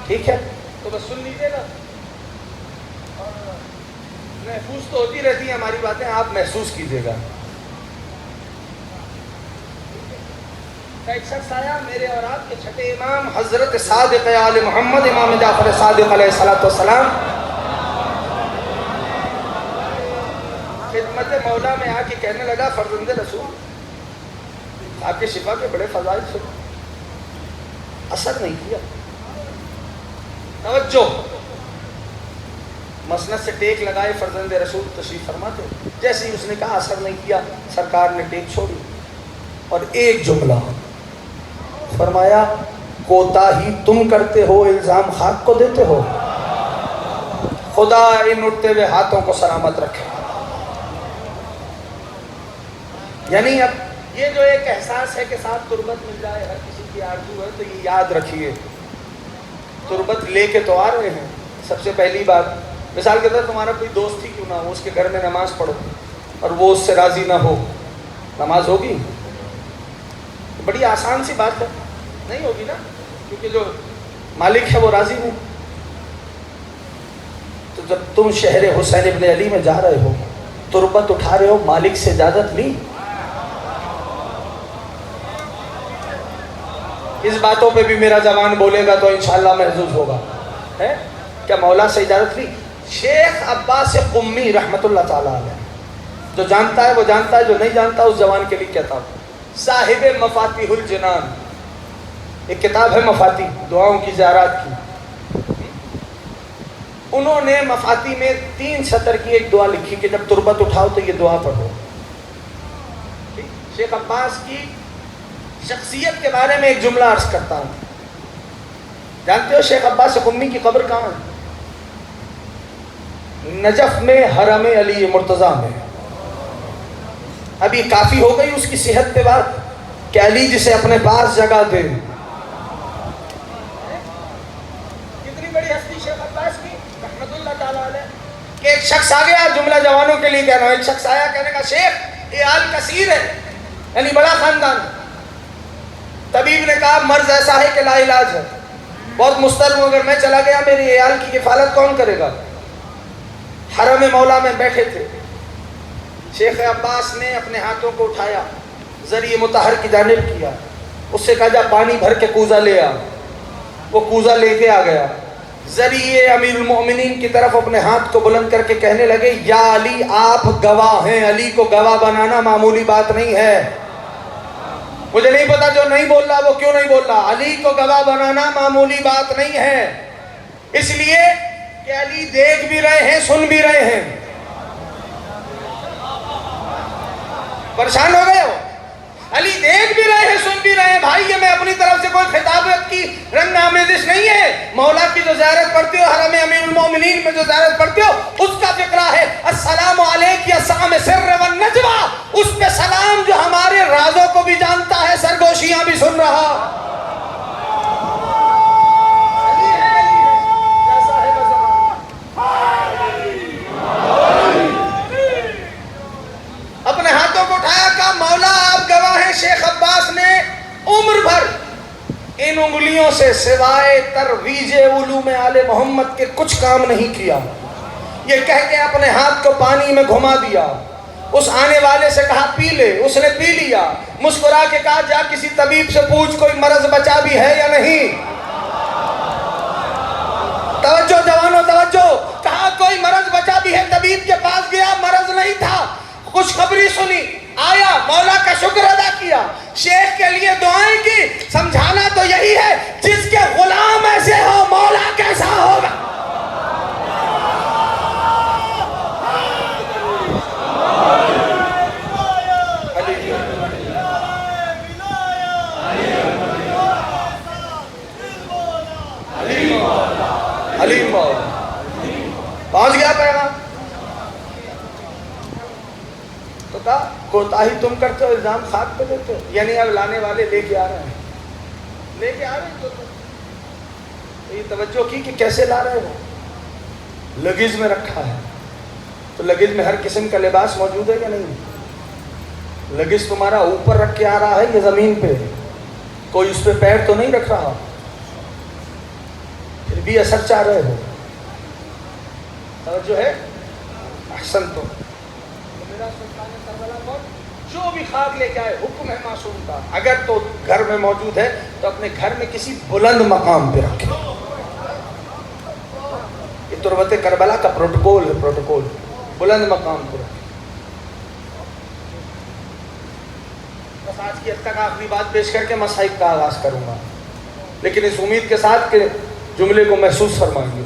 ٹھیک ہے، تو بس سن لیجیے گا. محفوظ تو ہوتی رہتی ہیں ہماری باتیں، آپ محسوس کیجیے گا. ایک شخص آیا میرے اور آپ کے چھٹے امام حضرت صادق آل محمد امام جعفر صادق علیہ السلام خدمت مولا میں آ کے کہنے لگا، فرزند رسول آپ کے شفا کے بڑے فضائل سے اثر نہیں کیا. توجہ، مسند سے ٹیک لگائے، فرزند رسول تشریف فرماتے. جیسے ہی اس نے کہا اثر نہیں کیا، سرکار نے ٹیک چھوڑی اور ایک جملہ فرمایا، کوتاہی تم کرتے ہو، الزام خاک کو دیتے ہو. خدا ان اٹھتے ہوئے ہاتھوں کو سلامت رکھے. یعنی اب یہ جو ایک احساس ہے کہ ساتھ تربت مل جائے، ہر کسی کی آرزو ہے، تو یہ یاد رکھیے تربت لے کے تو آ رہے ہیں. سب سے پہلی بات، مثال کے طور تمہارا کوئی دوست ہی کیوں نہ ہو، اس کے گھر میں نماز پڑھو اور وہ اس سے راضی نہ ہو، نماز ہوگی؟ بڑی آسان سی بات ہے، نہیں ہوگی نا، کیونکہ جو مالک ہے وہ راضی نہیں. تو جب تم شہر حسین ابن علی میں جا رہے ہو، تربت اٹھا رہے ہو، مالک سے اجازت لی. اس باتوں پہ بھی میرا زبان بولے گا تو انشاءاللہ محظوظ ہوگا. ہے کیا مولا سے اجازت لی؟ شیخ عباس قمی رحمت اللہ تعالیٰ علیہ، جو جانتا ہے وہ جانتا ہے، جو نہیں جانتا اس زبان کے لیے کہتا ہوں. صاحب مفاتیح الجنان، ایک کتاب ہے مفاتیح، دعاؤں کی زیارات کی. انہوں نے مفاتیح میں 3 سطر کی ایک دعا لکھی کہ جب تربت اٹھاؤ تو یہ دعا پڑھو. شیخ عباس کی شخصیت کے بارے میں ایک جملہ عرض کرتا ہوں. جانتے ہو شیخ عباس قمی کی قبر کہاں ہے؟ نجف میں، حرم علی مرتضیٰ میں. ابھی کافی ہو گئی اس کی صحت پہ بات کہ علی جسے اپنے پاس جگہ دے. کتنی بڑی ہستی شیخ عباس کی رحمت اللہ تعالیٰ علیہ. کہ ایک شخص آ گیا، جملہ جوانوں کے لیے کہہ رہا ہوں، ایک شخص آیا کہنے کا، شیخ یہ آل کثیر ہے، یعنی بڑا خاندان. طبیب نے کہا مرض ایسا ہے کہ لا علاج ہے، بہت مسترب، اگر میں چلا گیا میری عیال کی کفالت کون کرے گا؟ حرم مولا میں بیٹھے تھے. شیخ عباس نے اپنے ہاتھوں کو اٹھایا، ذریعہ مطہر کی جانب کیا، اس سے کہا جا پانی بھر کے کوزہ لے آ. وہ کوزہ لے کے آ گیا. ذریعہ امیر المؤمنین کی طرف اپنے ہاتھ کو بلند کر کے کہنے لگے، یا علی آپ گواہ ہیں، علی کو گواہ بنانا معمولی بات نہیں ہے. مجھے نہیں پتا جو نہیں بول رہا وہ کیوں نہیں بول رہا. علی کو گواہ بنانا معمولی بات نہیں ہے، اس لیے کہ علی دیکھ بھی رہے ہیں، سن بھی رہے ہیں. پریشان ہو گئے ہو؟ علی دیکھ بھی رہے ہیں، سن بھی رہے ہیں. بھائی یہ میں اپنی طرف سے کوئی خطابت کی رنگ آمیزش نہیں ہے. مولا کی جو زیارت پڑھتے ہو، حرم امیر المومنین میں جو زیارت پڑھتے ہو، اس کا فقرہ ہے السلام علیک یا سام سر والنجوہ. اس پہ سلام جو ہمارے رازوں کو بھی جانتا ہے، سرگوشیاں بھی سن رہا. علی ہے، علی ہے. صدیوں سے سوائے ترویج علوم آل محمد کے کچھ کام نہیں کیا. یہ کہہ کے اپنے ہاتھ کو پانی میں گھما دیا. اس آنے والے سے کہا پی لے، اس نے پی لیا. مسکرا کے کہا جا کسی طبیب سے پوچھ کوئی مرض بچا بھی ہے یا نہیں. توجہ جوانوں توجہ، کہا کوئی مرض بچا بھی ہے. طبیب کے پاس گیا، مرض نہیں تھا. خوشخبری سنی، آیا، مولا کا شکر ادا کیا، شیخ کے لیے دعائیں کی. سمجھانا تو یہی ہے، جس کے غلام ایسے ہو مولا کیسا ہوگا. علیم پہنچ گیا پیغام. تو کہا کوتاہی تم کرتے ہو، الزام خاک پہ دیتے ہو. یعنی اب لانے والے لے کے آ رہے ہیں، لے کے آ رہے ہیں. تو یہ توجہ کی کہ کیسے لا رہے ہو. لگیج میں رکھا ہے، تو لگیج میں ہر قسم کا لباس موجود ہے یا نہیں. لگیج تمہارا اوپر رکھ کے آ رہا ہے یا زمین پہ؟ کوئی اس پہ پیر تو نہیں رکھ رہا. پھر بھی اثر چاہ رہے ہو. توجہ ہے. احسن تو میرا سلطان کربلا کون؟ جو بھی خاک لے کے آئے، حکم ہے معصوم کا. اگر تو گھر میں موجود ہے تو اپنے گھر میں کسی بلند مقام پہ رکھے. یہ تربت کربلا کا پروٹوکول ہے. پروٹوکول بلند مقام پہ رکھے. بس آج کی حد تک آخری بات پیش کر کے مصائب کا آغاز کروں گا، لیکن اس امید کے ساتھ کہ جملے کو محسوس فرمائیں گے.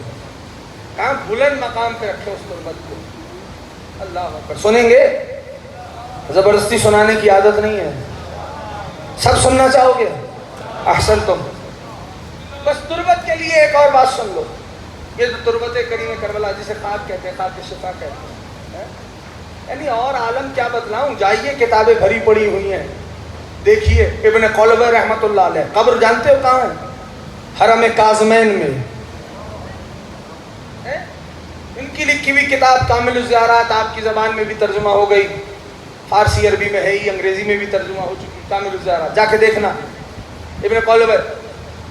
کہاں بلند مقام پہ رکھے اس تربت کو. اللہ اکبر. سنیں گے؟ زبردستی سنانے کی عادت نہیں ہے. سب سننا چاہو گے؟ احسن تم. بس تربت کے لیے ایک اور بات سن لو. یہ تو تربت کریم کربلا جسے خاک کہتے ہیں، خاک شفا کہتے ہیں. یعنی اور عالم کیا بتلاؤں. جائیے کتابیں بھری پڑی ہوئی ہیں، دیکھیے. ابن قلوہ رحمۃ اللہ علیہ قبر جانتے ہو کہاں ہے؟ حرم کاظمین میں. ان کی لکھی ہوئی کتاب کامل الزیارات آپ کی زبان میں بھی ترجمہ ہو گئی، فارسی عربی میں ہے ہی، انگریزی میں بھی ترجمہ ہو چکی. کامل الزیارات جا کے دیکھنا. ابن قلوہ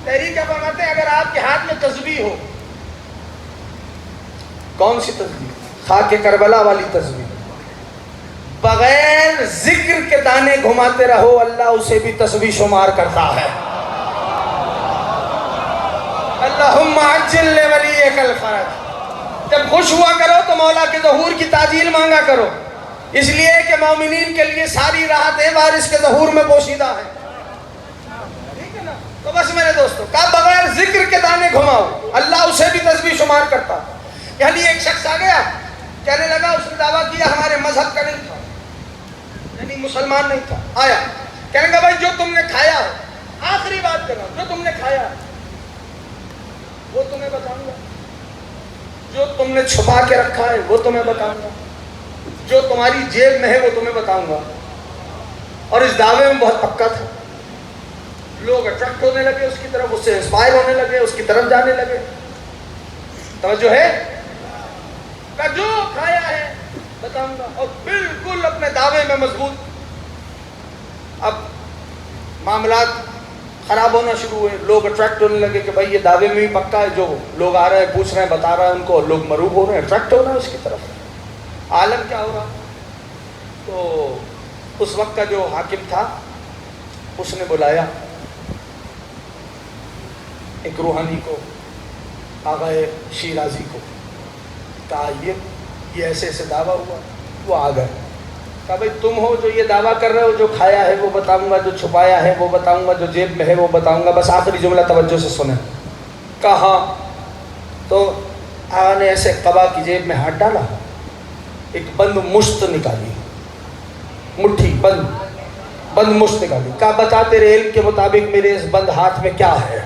تحریر کیا فرماتے ہیں؟ اگر آپ کے ہاتھ میں تسبیح ہو، کون سی تسبیح؟ خاک کربلا والی تسبیح. بغیر ذکر کے دانے گھماتے رہو، اللہ اسے بھی تسبیح شمار کرتا ہے. اللہم عجل لولیک الفرج. جب خوش ہوا کرو تو مولا کے ظہور کی تعجیل مانگا کرو، اس لیے کہ مومنین کے لیے ساری راحتیں وارث کے ظہور میں پوشیدہ ہیں. ٹھیک ہے نا؟ تو بس میرے دوستوں، کہا بغیر ذکر کے دانے گھماؤ، اللہ اسے بھی تسبیح شمار کرتا. یعنی ایک شخص آ گیا، کہنے لگا، اس نے دعویٰ کیا ہمارے مذہب کا نہیں تھا، یعنی مسلمان نہیں تھا. آیا کہنے لگا بھائی جو تم نے کھایا ہے، آخری بات کر رہا ہوں، جو تم نے کھایا ہے وہ تمہیں بتاؤں گا، جو تم نے چھپا کے رکھا ہے وہ تمہیں بتاؤں گا، جو تمہاری جیب میں ہے وہ تمہیں بتاؤں گا. اور اس دعوے میں بہت پکا تھا. لوگ اٹریکٹ ہونے لگے اس کی طرف، اس سے انسپائر ہونے لگے، اس کی طرف جانے لگے. توجہ ہے؟ کہ جو کھایا ہے بتاؤں گا، اور بالکل اپنے دعوے میں مضبوط. اب معاملات خراب ہونا شروع ہوئے، لوگ اٹریکٹ ہونے لگے کہ بھائی یہ دعوے میں بھی پکا ہے، جو لوگ آ رہے ہیں پوچھ رہے ہیں بتا رہا ہے ان کو، لوگ مروب ہو رہے ہیں، اٹریکٹ ہو رہے ہیں اس کی طرف. عالم کیا ہو رہا. تو اس وقت کا جو حاکم تھا اس نے بلایا ایک روحانی کو، آغا شیرازی کو. کہا یہ ایسے ایسے دعویٰ ہوا. وہ آ گئے. کہا بھائی تم ہو جو یہ دعویٰ کر رہے ہو، جو کھایا ہے وہ بتاؤں گا، جو چھپایا ہے وہ بتاؤں گا، جو جیب میں ہے وہ بتاؤں گا، بس آخری جملہ توجہ سے سنیں. کہا تو آغا نے ایسے قبا کی جیب میں ہاتھ ڈالا، ایک بند مشت نکالی، مٹھی بند مشت نکالی. کہا بتا تیرے علم کے مطابق میرے اس بند ہاتھ میں کیا ہے.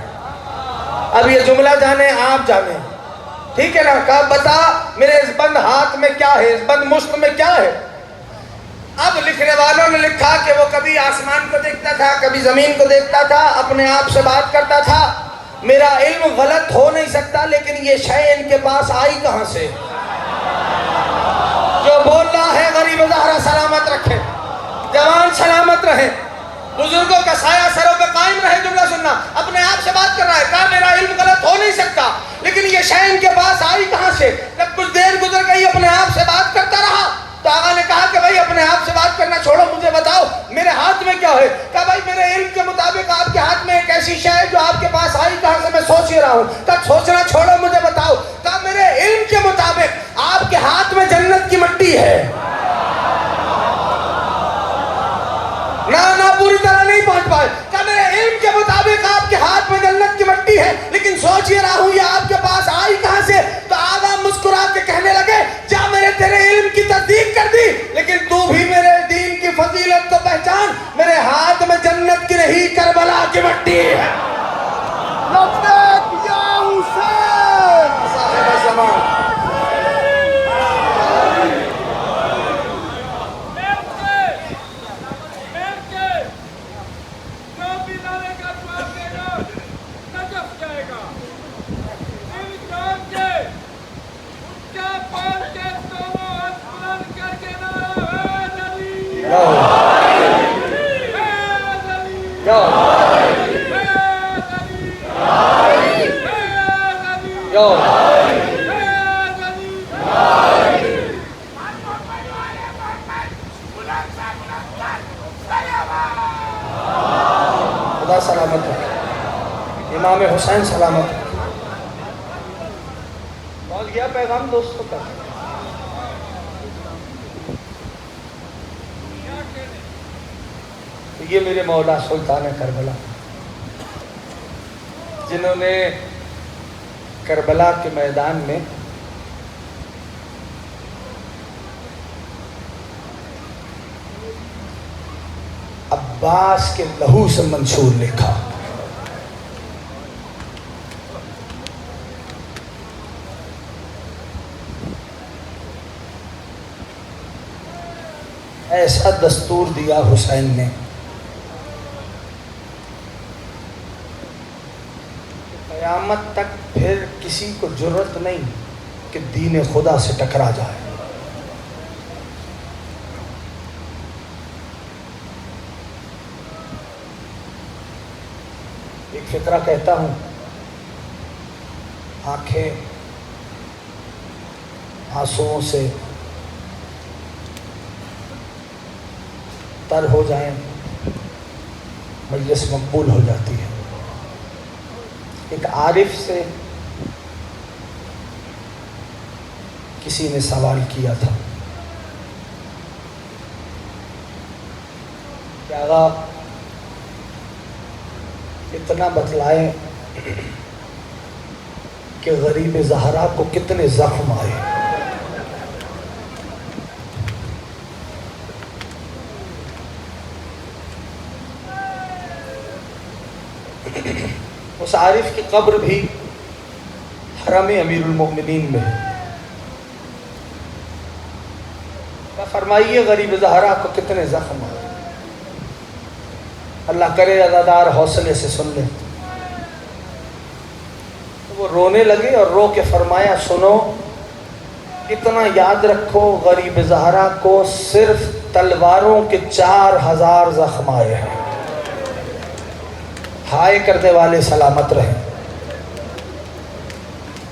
اب یہ جملہ جانے آپ جانے، ٹھیک ہے نا. کہا بتا میرے اس بند ہاتھ میں کیا ہے، اس بند مشت میں کیا ہے. اب لکھنے والوں نے لکھا کہ وہ کبھی آسمان کو دیکھتا تھا، کبھی زمین کو دیکھتا تھا، اپنے آپ سے بات کرتا تھا. میرا علم غلط ہو نہیں سکتا، لیکن یہ شے ان کے پاس آئی کہاں سے. جو بول رہا ہے غریب زہرا سلامت رکھے، جوان سلامت رہے، بزرگوں کا سایہ سروں پہ قائم رہے. جملہ سننا، اپنے اپنے آپ سے بات کر رہا ہے. کہا میرا علم غلط ہو نہیں سکتا, لیکن یہ شے ان کے پاس آئی کہاں سے؟ جب کچھ دیر گزر گئی اپنے آپ سے بات کرتا رہا تو آقا نے کہا کہ بھائی اپنے آپ سے بات کرنا چھوڑو, مجھے بتاؤ میرے ہاتھ میں کیا ہے؟ کہا بھائی میرے علم کے مطابق آپ کے ہاتھ میں ایک ایسی شے ہے جو آپ کے پاس آئی کہاں سے, میں سوچ ہی رہا ہوں. کہا سوچنا چھوڑو, مجھے بتاؤ. کہا میرے علم کے مطابق آپ کے ہاتھ میں جنت کی مٹی ہے. نہ پوری طرح نہیں پہنچ پائے. کہا میرے علم کے مطابق آپ کے ہاتھ میں جنت کی مٹی ہے, لیکن سوچ یہ رہا ہوں یہ آپ کے پاس آئی کہاں سے؟ تو آقا مسکرا کے کہنے لگے جا میں نے تیرے علم کی تصدیق کر دی, لیکن تو بھی میرے دین کی فضیلت کو پہچان, میرے ہاتھ میں جنت کی نہیں کربلا کی مٹی ہے. لبیک یا حسین صاحب زمان خدا سلامت ہے, امام حسین سلامت ہے. پہنچ گیا پیغام دوستوں کا. یہ میرے مولا سلطان کربلا جنہوں نے کربلا کے میدان میں عباس کے لہو سے منشور لکھا. ایسا دستور دیا حسین نے قیامت تک پھر کسی کو جرأت نہیں کہ دین خدا سے ٹکرا جائے. ایک فقرہ کہتا ہوں, آنکھیں آنسوؤں سے تر ہو جائیں, مجلس مقبول ہو جاتی ہے. ایک عارف سے کسی نے سوال کیا تھا کہ آقا اتنا بتلائیں کہ غریب زہرا کو کتنے زخم آئے. اس عارف کی قبر بھی حرم امیر المومنین میں ہے. فرمائیے غریب زہرا کو کتنے زخم آئے. اللہ کرے عزادار حوصلے سے سن لیں. تو وہ رونے لگے اور رو کے فرمایا سنو, اتنا یاد رکھو غریب زہرا کو صرف تلواروں کے 4000 زخم آئے ہیں. ہائے کرنے والے سلامت رہیں.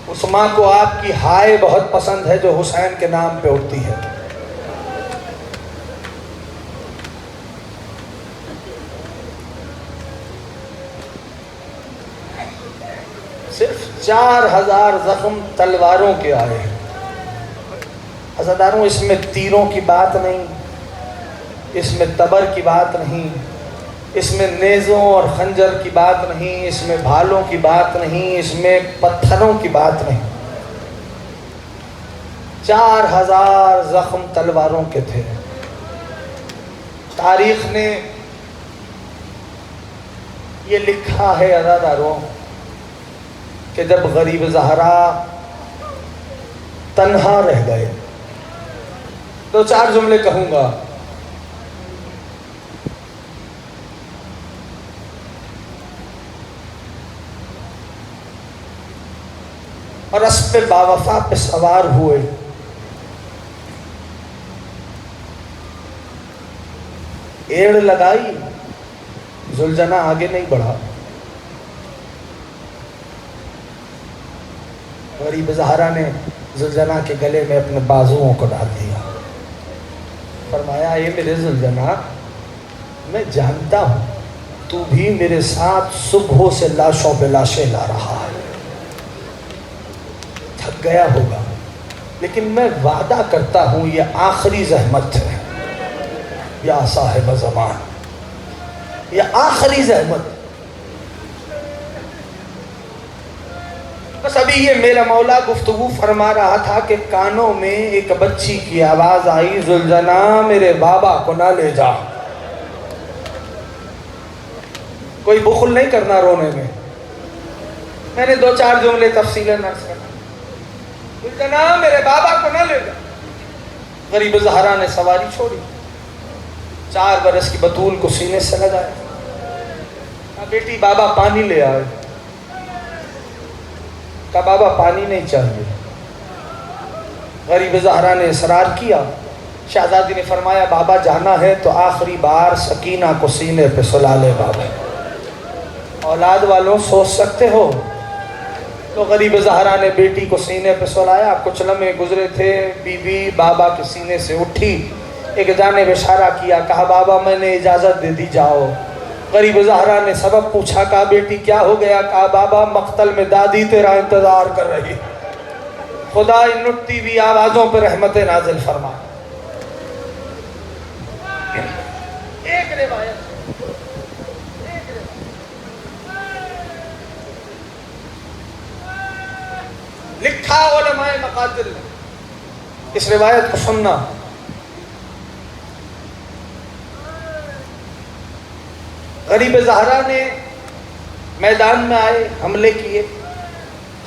اس ماں کو آپ کی ہائے بہت پسند ہے جو حسین کے نام پہ اٹھتی ہے. صرف 4000 زخم تلواروں کے آئے ہیں. عزاداروں اس میں تیروں کی بات نہیں, اس میں تبر کی بات نہیں, اس میں نیزوں اور خنجر کی بات نہیں, اس میں بھالوں کی بات نہیں, اس میں پتھروں کی بات نہیں. 4000 زخم تلواروں کے تھے. تاریخ نے یہ لکھا ہے عزاداروں کہ جب غریب زہرا تنہا رہ گئے, 2-4 جملے کہوں گا. اور اسپِ باوفا پہ سوار ہوئے, ایڑ لگائی, زلجنا آگے نہیں بڑھا. غریب زہرا نے زلجنا کے گلے میں اپنے بازوؤں کو ڈال دیا. فرمایا یہ میرے زلجنا، میں جانتا ہوں تو بھی میرے ساتھ صبحوں سے لاشوں پہ لاشیں لا رہا ہے، تھک گیا ہوگا، لیکن میں وعدہ کرتا ہوں یہ آخری زحمت ہے یا صاحب زمان، یہ آخری زحمت. بس ابھی یہ میرا مولا گفتگو فرما رہا تھا کہ کانوں میں ایک بچی کی آواز آئی، زلجنا میرے بابا کو نہ لے جا. کوئی بخل نہیں کرنا رونے میں نے 2-4 جملے تفصیلاً عرض کرنا. زلجنا میرے بابا کو نہ لے جا. غریب زہرا نے سواری چھوڑی، 4 برس کی بطول کو سینے سے لگایا. بیٹی بابا پانی لے آئے. کہا بابا پانی نہیں چاہیے. غریب زہرا نے اصرار کیا. شہزادی نے فرمایا بابا جانا ہے تو آخری بار سکینہ کو سینے پہ سلا لے بابا. اولاد والوں سوچ سکتے ہو. تو غریب زہرا نے بیٹی کو سینے پہ سلایا. کچھ لمحے گزرے تھے، بی بی بابا کے سینے سے اٹھی، ایک جانب اشارہ کیا، کہا بابا میں نے اجازت دے دی جاؤ. غریب زہرا نے سبب پوچھا، کہا بیٹی کیا ہو گیا؟ کہا بابا مقتل میں دادی تیرا انتظار کر رہی، خدا ان نٹتی ہوئی آوازوں پر رحمت نازل فرما. ایک روایت لکھا علماء مقاتل نے، اس روایت کو سننا. غریب زہرا نے میدان میں آئے، حملے کیے.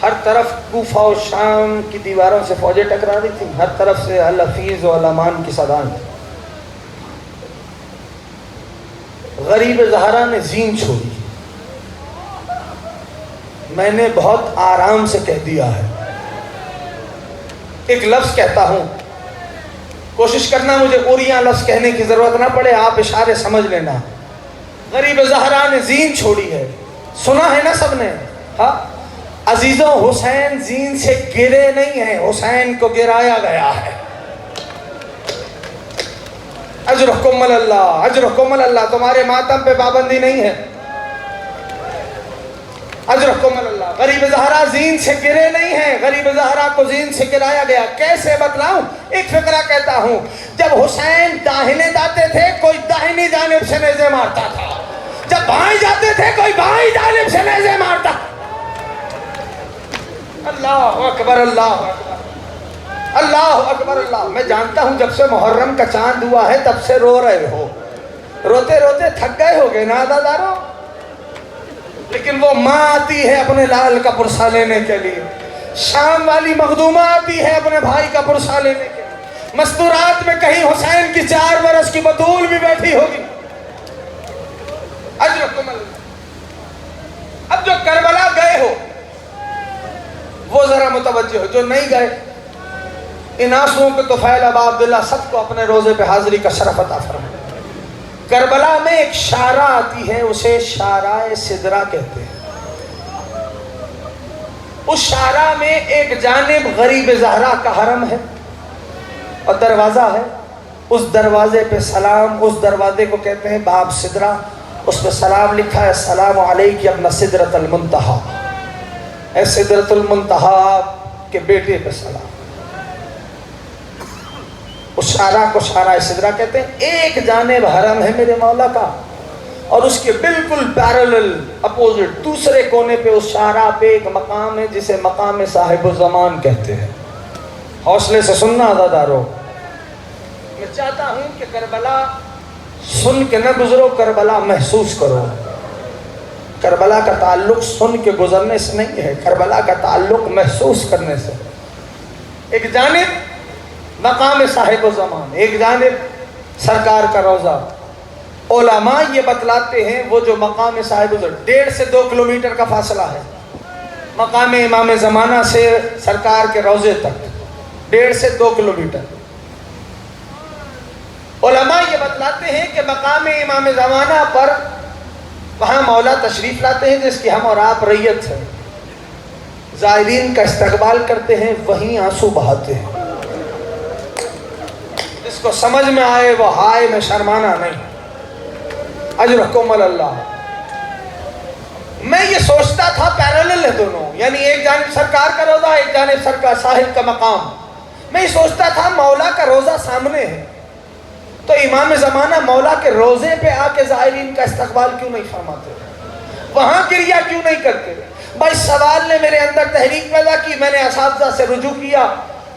ہر طرف کوفہ و شام کی دیواروں سے فوجیں ٹکرا رہی تھیں، ہر طرف سے الحفیظ و الامان کی صدائیں. غریب زہرا نے زین چھوڑی. میں نے بہت آرام سے کہہ دیا ہے، ایک لفظ کہتا ہوں، کوشش کرنا مجھے پوریاں لفظ کہنے کی ضرورت نہ پڑے، آپ اشارے سمجھ لینا. غریب زہرا نے زین چھوڑی ہے، سنا ہے نا سب نے؟ ہاں عزیزوں، حسین زین سے گرے نہیں ہیں، حسین کو گرایا گیا ہے. اجرکم اللہ، اجرکم اللہ. تمہارے ماتم پہ پابندی نہیں ہے، اجرکم اللہ. غریب زہرا زین سے گرے نہیں ہیں، غریب زہرا کو زین سے گرایا گیا. کیسے بتلاؤں؟ ایک فقرہ کہتا ہوں. جب حسین داہنے جاتے تھے کوئی داہنی جانب سے نیزے مارتا تھا، جب بائیں جاتے تھے کوئی بائیں جانب سے نیزے مارتا. اللہ اکبر، اللہ اکبر، اللہ اکبر. اللہ. میں جانتا ہوں جب سے محرم کا چاند ہوا ہے تب سے رو رہے ہو، روتے روتے تھک گئے ہوگے نا عزادارو. لیکن وہ ماں آتی ہے اپنے لال کا پرسہ لینے کے لیے، شام والی مخدومہ آتی ہے اپنے بھائی کا پرسہ لینے کے لیے. مستورات میں کہیں حسین کی 4 برس کی بطول بھی بیٹھی ہوگی. اجرکم اللہ. اب جو کربلا گئے ہو وہ ذرا متوجہ ہو، جو نہیں گئے ان آنسوؤں کے طفیل ابا عبداللہ سب کو اپنے روزے پہ حاضری کا شرف عطا فرمائے. کربلا میں ایک شارع آتی ہے، اسے شارع سدرہ کہتے ہیں. اس شارع میں ایک جانب غریب زہرا کا حرم ہے اور دروازہ ہے. اس دروازے پہ سلام، اس دروازے کو کہتے ہیں باب سدرہ. اس پہ سلام لکھا ہے، السلام علیک یا ابن سدرۃ المنتہا، اے سدرۃ المنتہا کے بیٹے پہ سلام. اس شارع کو شارع سدرہ کہتے ہیں. ایک جانب حرم ہے میرے مولا کا اور اس کے بالکل پیرلل اپوزٹ دوسرے کونے پہ اس شارع پہ ایک مقام ہے جسے مقام صاحب الزمان کہتے ہیں. حوصلے سے سننا عزادارو. میں چاہتا ہوں کہ کربلا سن کے نہ گزرو، کربلا محسوس کرو. کربلا کا تعلق سن کے گزرنے سے نہیں ہے، کربلا کا تعلق محسوس کرنے سے. ایک جانب مقام صاحب الزمان، ایک جانب سرکار کا روضہ. علماء یہ بتلاتے ہیں وہ جو مقام صاحب الزمان 1.5 سے 2 کلومیٹر کا فاصلہ ہے مقام امام زمانہ سے سرکار کے روضے تک، 1.5 سے 2 کلومیٹر. علماء یہ بتلاتے ہیں کہ مقام امام زمانہ پر وہاں مولا تشریف لاتے ہیں جس کی ہم اور آپ ریت ہیں. زائرین کا استقبال کرتے ہیں وہیں آنسو بہاتے ہیں. جس کو سمجھ میں آئے وہ ہائے میں شرمانا نہیں. اجرکم اللہ. میں یہ سوچتا تھا پیرالل ہے دونوں، یعنی ایک جانب سرکار کا روزہ، ایک جانب سرکار صاحب کا مقام. میں یہ سوچتا تھا مولا کا روزہ سامنے ہے تو امام زمانہ مولا کے روزے پہ آ کے زائرین کا استقبال کیوں نہیں فرماتے، وہاں کریا کیوں نہیں کرتے؟ بھائی سوال نے میرے اندر تحریک پیدا کی. میں نے اساتذہ سے رجوع کیا،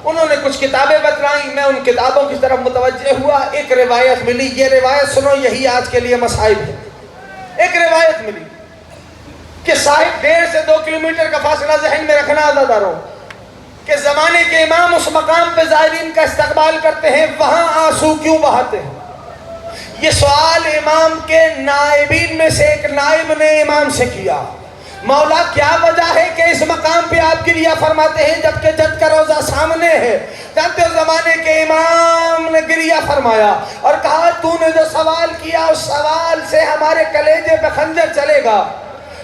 انہوں نے کچھ کتابیں بتلائیں، میں ان کتابوں کی طرف متوجہ ہوا. ایک روایت ملی، یہ روایت سنو، یہی آج کے لیے مصائب ہے. ایک روایت ملی کہ صاحب 1.5 سے 2 کلومیٹر کا فاصلہ ذہن میں رکھنا عزاداروں، کہ زمانے کے امام اس مقام پہ زائرین کا استقبال کرتے ہیں وہاں آنسو کیوں بہاتے ہیں؟ یہ سوال امام کے نائبین میں سے ایک نائب نے امام سے کیا، مولا کیا وجہ ہے کہ اس مقام پہ آپ گریہ فرماتے ہیں جبکہ جد کا روزہ سامنے ہے؟ جانتے ہو زمانے کے امام نے گریہ فرمایا اور کہا تو نے جو سوال کیا اس سوال سے ہمارے کلیجے پہ خنجر چلے گا،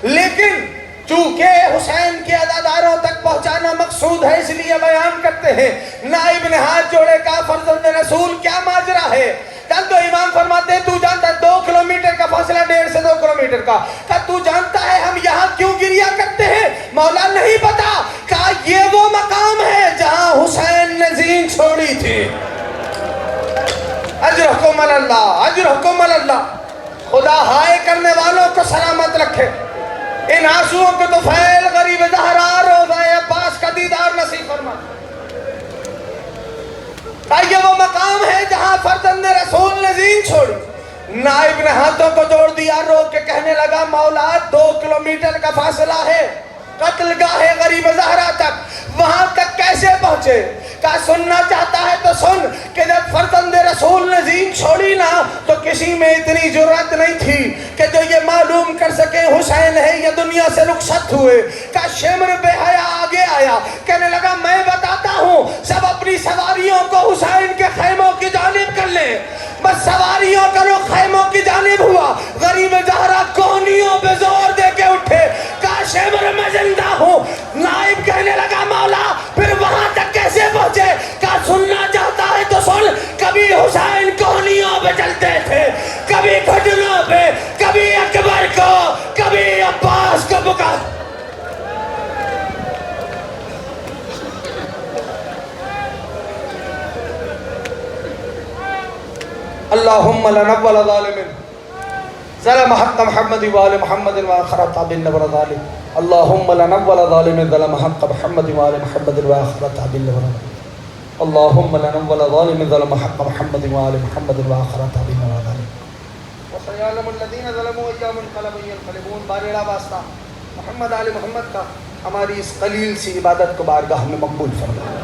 لیکن چونکہ حسین کے عزاداروں تک پہنچانا مقصود ہے اس لیے بیان کرتے ہیں. نائب نے ہاتھ جوڑے کہا فرزند رسول کیا ماجرا ہے؟ جانتے ہو امام فرماتے ہیں تو جانتا ہے 2 کلومیٹر کا فاصلہ 1.5 سے 2 کلومیٹر کا. کہا تو جانتا ہے ہم یہاں کیوں گریہ کرتے ہیں؟ مولا نہیں پتا. کہا یہ وہ مقام ہے جہاں حسین نے زین چھوڑی تھی. اجرکم اللہ، اجرکم اللہ. خدا ہائے کرنے والوں کو سلامت رکھے. ان آنسوؤں کو تو فیل غریب زہرا روضہ عباس کا دیدار نصیب فرما. یہ وہ مقام ہے جہاں فرزند رسول نے زین چھوڑی. نائب نے ہاتھوں کو جوڑ دیا، رو کے کہنے لگا مولا 2 کلومیٹر کا فاصلہ ہے قتل گاہ غریب زہرا تک، وہاں تک کیسے پہنچے؟ کہا سننا چاہتا ہے تو سن کہ جب فرزند رسول نے زین چھوڑی نا تو کسی میں اتنی جرات نہیں تھی کہ جو یہ معلوم کر سکے حسین ہے یہ دنیا سے رخصت ہوئے. کہا شمر بے حیا آگے آیا، کہنے لگا میں بتاتا ہوں، سب اپنی سواریوں کو حسین کے خیموں کی جانب کر لیں. بس سواریوں کا رخ خیموں کی جانب ہوا. غریب زہرا کونیوں پہ زور دے کے اٹھے. کہا شمر میں زندہ ہوں. نائب کہنے لگا مولا پھر وہاں تک کیسے پہنچے؟ کہا سننا چاہتا ہے تو سن. کبھی حسین کونیوں پہ چلتے تھے، کبھی گھٹنوں پہ، کبھی اکبر کو، کبھی عباس کو پکار. اللہم لنول ظالم ظلم حق محمد وآل محمد وآخرت بالنبر ظالم. اللہم لنول ظالم ظلم حق محمد وآل محمد وآخرت بالنبر. اللہم لنول ظالم ظلم حق محمد وآل محمد وآخرت بالنبر. وسيعلم الذين ظلموا أيام انقلبوا ينقلبون. بارے واسطہ محمد آل محمد کا ہماری اس قلیل سی عبادت کو بارگاہ میں مقبول فرما.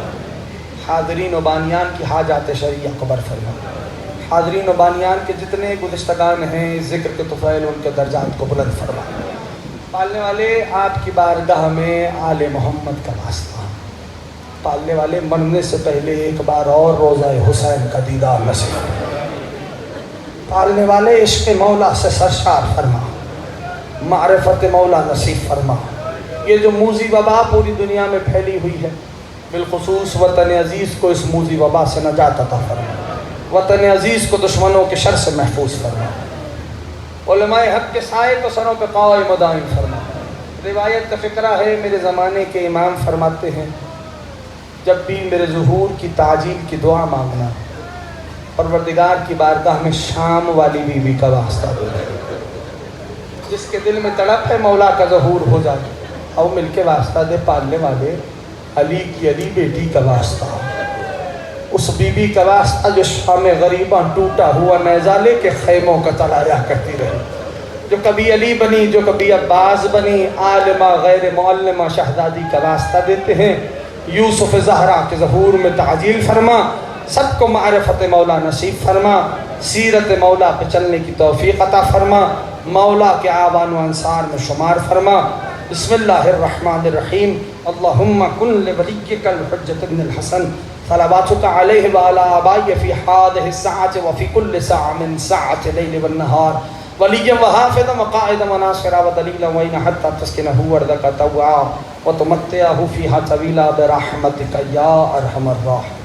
حاضرین و بانیان کی حاجات شرعیہ قبر فرما. حاضرین و بانیان کے جتنے گزشتگان ہیں ذکر کے طفیل ان کے درجات کو بلند فرما. پالنے والے آپ کی بارگاہ میں آل محمد کا واسطہ. پالنے والے مرنے سے پہلے ایک بار اور روضہ حسین کا دیدار نصیب. پالنے والے عشق مولا سے سرشار فرما، معرفت مولا نصیب فرما. یہ جو موذی وبا پوری دنیا میں پھیلی ہوئی ہے بالخصوص وطن عزیز کو اس موذی وبا سے نجات عطا فرما. وطن عزیز کو دشمنوں کے شر سے محفوظ فرما. علماء حق کے سائے کو سروں پہ قائم و دائم فرما. روایت کا فقرہ ہے میرے زمانے کے امام فرماتے ہیں جب بھی میرے ظہور کی تعجیل کی دعا مانگنا پروردگار کی بارگاہ میں شام والی بیوی کا واسطہ دے. جس کے دل میں تڑپ ہے مولا کا ظہور ہو جائے او مل کے واسطہ دے. پالنے والے علی کی علی بیٹی کا واسطہ، اس بی بی کا واسطہ جو شام غریباں ٹوٹا ہوا نیزہ لے کے خیموں کا چلایا کرتی رہی، جو کبھی علی بنی جو کبھی عباس بنی. عالمہ غیر معلمہ شہزادی کا واسطہ دیتے ہیں. یوسف زہرا کے ظہور میں تعجیل فرما. سب کو معرفت مولا نصیب فرما. سیرت مولا پہ چلنے کی توفیق عطا فرما. مولا کے آبان و انصار میں شمار فرما. بسم اللہ الرحمن الرحیم. اللہم کن لولیک الحجۃ ابن الحسن صلواتک علیہ وعلی آبائہ فی ہذہ الساعۃ وفی کل ساعۃ من ساعۃ اللیل والنہار وليا وحافظا وقائدا وناصرا ودليلا وإن حتى تسكنه أرضك طوعا وتمتعه فيها طويلا برحمتك يا أرحم الراحمين.